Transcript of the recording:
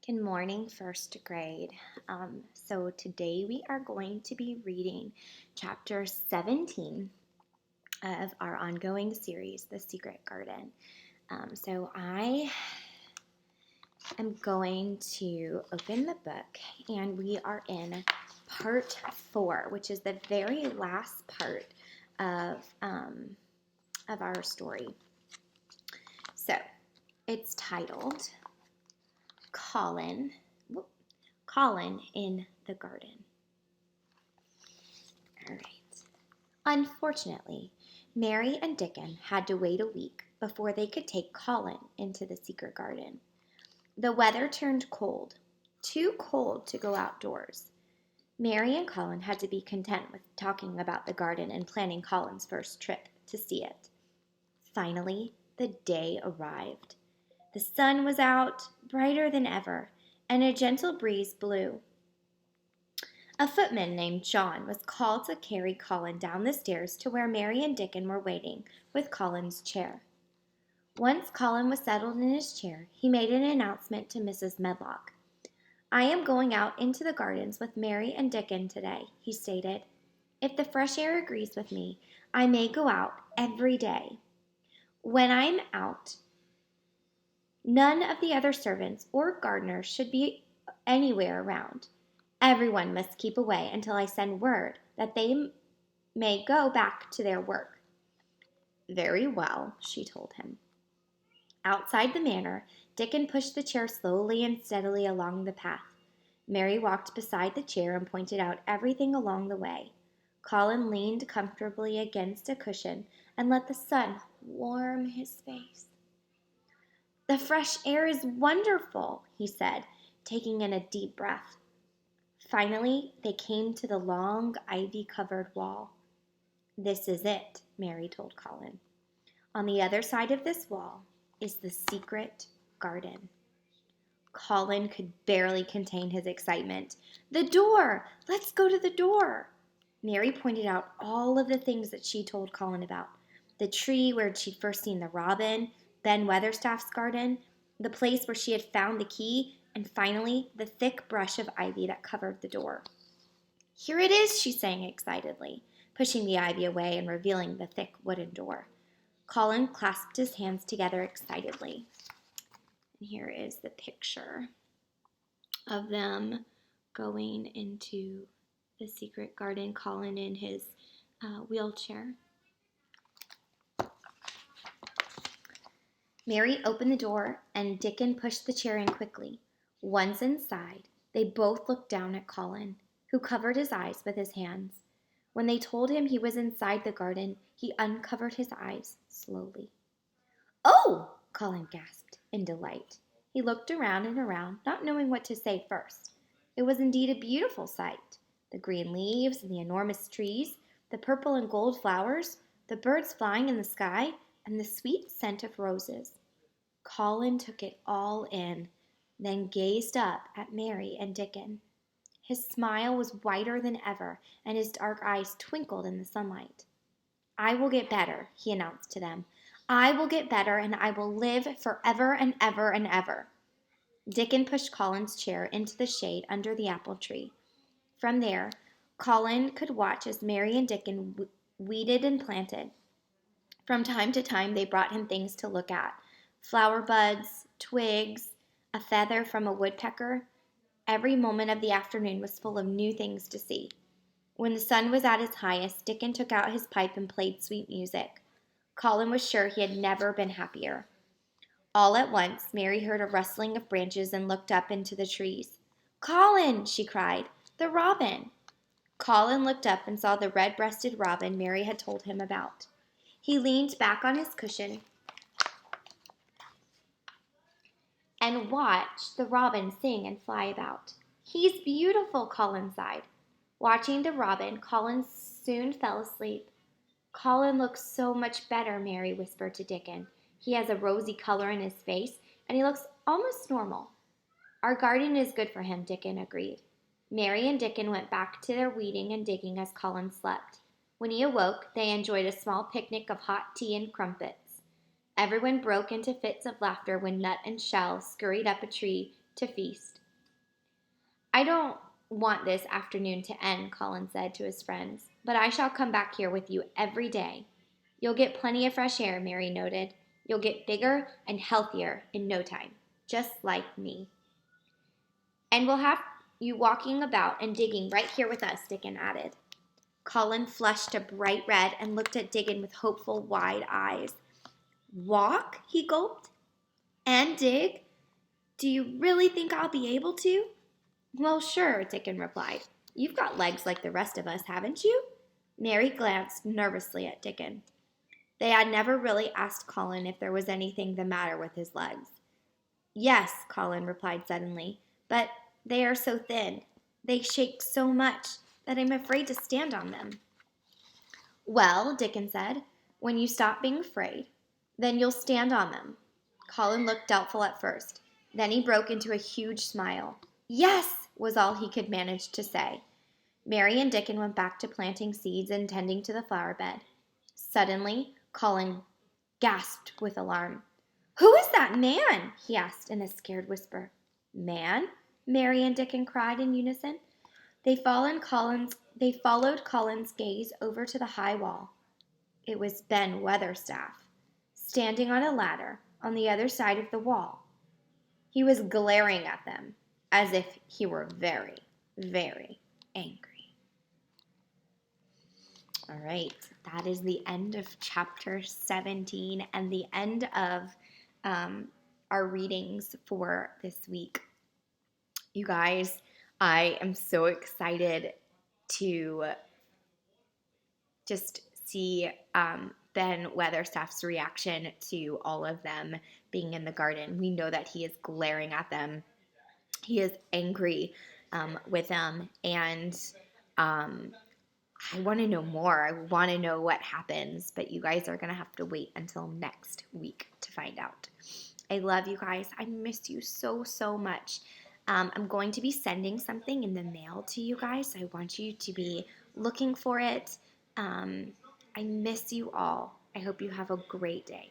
Good morning, first grade. So today we are going to be reading chapter 17 of our ongoing series, The Secret Garden. So I am going to open the book, and we are in part 4, which is the very last part of our story. So it's titled Colin in the Garden. All right. Unfortunately, Mary and Dickon had to wait a week before they could take Colin into the secret garden. The weather turned cold, too cold to go outdoors. Mary and Colin had to be content with talking about the garden and planning Colin's first trip to see it. Finally, the day arrived. The sun was out, brighter than ever, and a gentle breeze blew. A footman named John was called to carry Colin down the stairs to where Mary and Dickon were waiting with Colin's chair. Once Colin was settled in his chair, he made an announcement to Mrs. Medlock. "I am going out into the gardens with Mary and Dickon today," he stated. "If the fresh air agrees with me, I may go out every day. When I am out, none of the other servants or gardeners should be anywhere around. Everyone must keep away until I send word that they may go back to their work." "Very well," she told him. Outside the manor, Dickon pushed the chair slowly and steadily along the path. Mary walked beside the chair and pointed out everything along the way. Colin leaned comfortably against a cushion and let the sun warm his face. "The fresh air is wonderful," he said, taking in a deep breath. Finally, they came to the long, ivy-covered wall. "This is it," Mary told Colin. "On the other side of this wall is the secret garden." Colin could barely contain his excitement. "The door! Let's go to the door!" Mary pointed out all of the things that she told Colin about. The tree where she'd first seen the robin, Ben Weatherstaff's garden, the place where she had found the key, and finally, the thick brush of ivy that covered the door. "Here it is," she sang excitedly, pushing the ivy away and revealing the thick wooden door. Colin clasped his hands together excitedly. And here is the picture of them going into the secret garden, Colin in his wheelchair. Mary opened the door, and Dickon pushed the chair in quickly. Once inside, they both looked down at Colin, who covered his eyes with his hands. When they told him he was inside the garden, he uncovered his eyes slowly. "Oh!" Colin gasped in delight. He looked around and around, not knowing what to say first. It was indeed a beautiful sight. The green leaves and the enormous trees, the purple and gold flowers, the birds flying in the sky, and the sweet scent of roses. Colin took it all in, then gazed up at Mary and Dickon. His smile was wider than ever, and his dark eyes twinkled in the sunlight. "I will get better," he announced to them. "I will get better, and I will live forever and ever and ever." Dickon pushed Colin's chair into the shade under the apple tree. From there, Colin could watch as Mary and Dickon weeded and planted. From time to time, they brought him things to look at: flower buds, twigs, a feather from a woodpecker. Every moment of the afternoon was full of new things to see. When the sun was at its highest, Dickon took out his pipe and played sweet music. Colin was sure he had never been happier. All at once, Mary heard a rustling of branches and looked up into the trees. "Colin!" she cried. "The robin!" Colin looked up and saw the red-breasted robin Mary had told him about. He leaned back on his cushion and watched the robin sing and fly about. "He's beautiful," Colin sighed. Watching the robin, Colin soon fell asleep. "Colin looks so much better," Mary whispered to Dickon. "He has a rosy color in his face, and he looks almost normal." "Our garden is good for him," Dickon agreed. Mary and Dickon went back to their weeding and digging as Colin slept. When he awoke, they enjoyed a small picnic of hot tea and crumpets. Everyone broke into fits of laughter when Nut and Shell scurried up a tree to feast. I don't want this afternoon to end, Colin said to his friends, but I shall come back here with you every day. You'll get plenty of fresh air, Mary noted. You'll get bigger and healthier in no time, just like me. And we'll have you walking about and digging right here with us, Dickon added. Colin flushed a bright red and looked at Dickon with hopeful, wide eyes. Walk? He gulped. And dig? Do you really think I'll be able to? Well, sure, Dickon replied. You've got legs like the rest of us, haven't you? Mary glanced nervously at Dickon. They had never really asked Colin if there was anything the matter with his legs. Yes, Colin replied suddenly, but they are so thin. They shake so much that I'm afraid to stand on them. Well, Dickon said, when you stop being afraid, then you'll stand on them. Colin looked doubtful at first. Then he broke into a huge smile. Yes, was all he could manage to say. Mary and Dickon went back to planting seeds and tending to the flower bed. Suddenly, Colin gasped with alarm. Who is that man? He asked in a scared whisper. Man? Mary and Dickon cried in unison. They followed Colin's gaze over to the high wall. It was Ben Weatherstaff, standing on a ladder on the other side of the wall. He was glaring at them as if he were very, very angry. All right, that is the end of chapter 17 and the end of our readings for this week. You guys, I am so excited to just see Ben Weatherstaff's reaction to all of them being in the garden. We know that he is glaring at them. He is angry with them, and I want to know more. I want to know what happens, but you guys are going to have to wait until next week to find out. I love you guys. I miss you so, so much. I'm going to be sending something in the mail to you guys. I want you to be looking for it. I miss you all. I hope you have a great day.